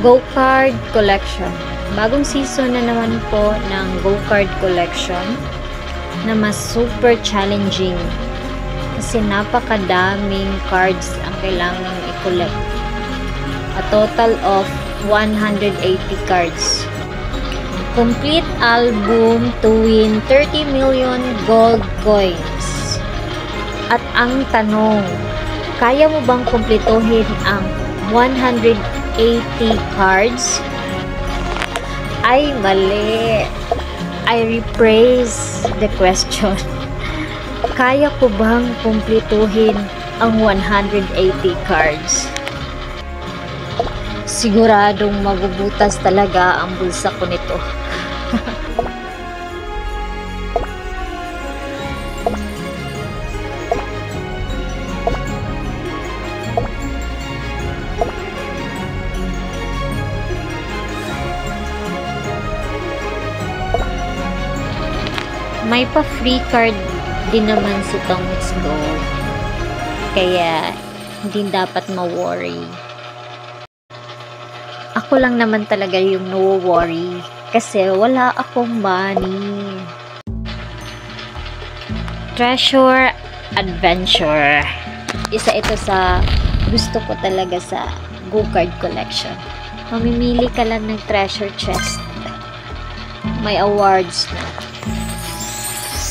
Go-Card Collection. Bagong season na naman po ng Go-Card Collection na mas super challenging kasi napakadaming cards ang kailangan i-collect. A total of 180 cards. Complete album to win 30 million gold coins. At ang tanong, kaya mo bang kumpletuhin ang 180 cards? Ay, mali. I rephrase the question. Kaya ko bang kumpletuhin ang 180 cards? Siguradong magubutas talaga ang bulsa ko nito. May pa-free card din naman si Tongits Go. Kaya, hindi dapat ma-worry. Ako lang naman talaga yung no-worry. Kasi wala akong money. Treasure Adventure. Isa ito sa gusto ko talaga sa Go-Card Collection. Mamimili ka lang ng treasure chest. May awards na.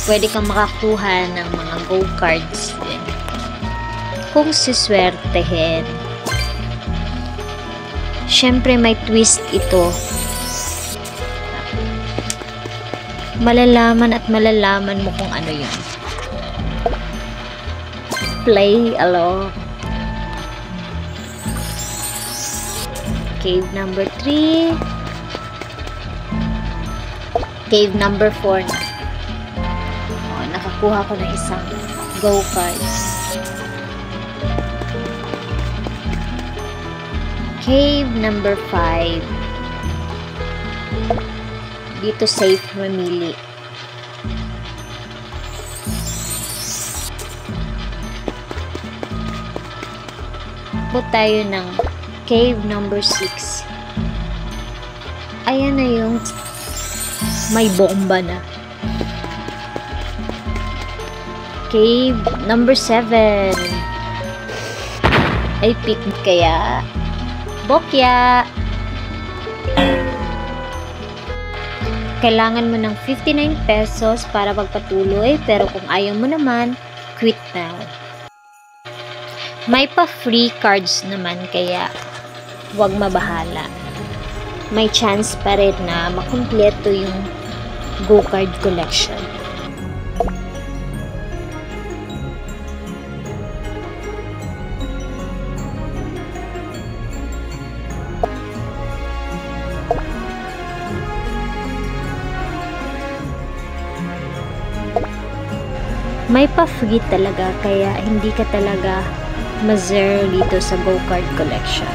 Pwede kang makakuha ng mga go-cards din. Kung siswertehin. Siyempre may twist ito. Malalaman at malalaman mo kung ano yun. Play along. Cave number 3. Cave number 4 na. Nakakuha ko ng isang go cards. Cave number 5. Dito safe mamili. Po tayo ng cave number 6. Ayan na yung may bomba na. Cave number 7. Ay, pick kaya. Bokya. Kailangan mo ng 59 pesos para magpatuloy, pero kung ayaw mo naman, quit now. May pa-free cards naman, kaya huwag mabahala. May chance pa rin na makumpleto yung Go-Card Collection. May pa-free talaga, kaya hindi ka talaga ma-zero dito sa Go-Card Collection.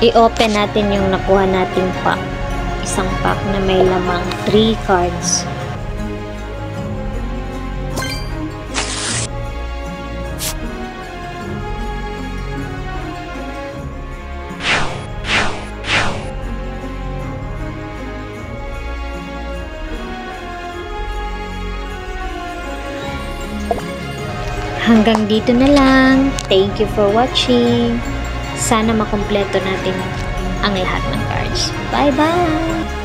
I-open natin yung nakuha nating pack. Isang pack na may lamang 3 cards. Hanggang dito na lang. Thank you for watching. Sana makumpleto natin ang lahat ng cards. Bye-bye!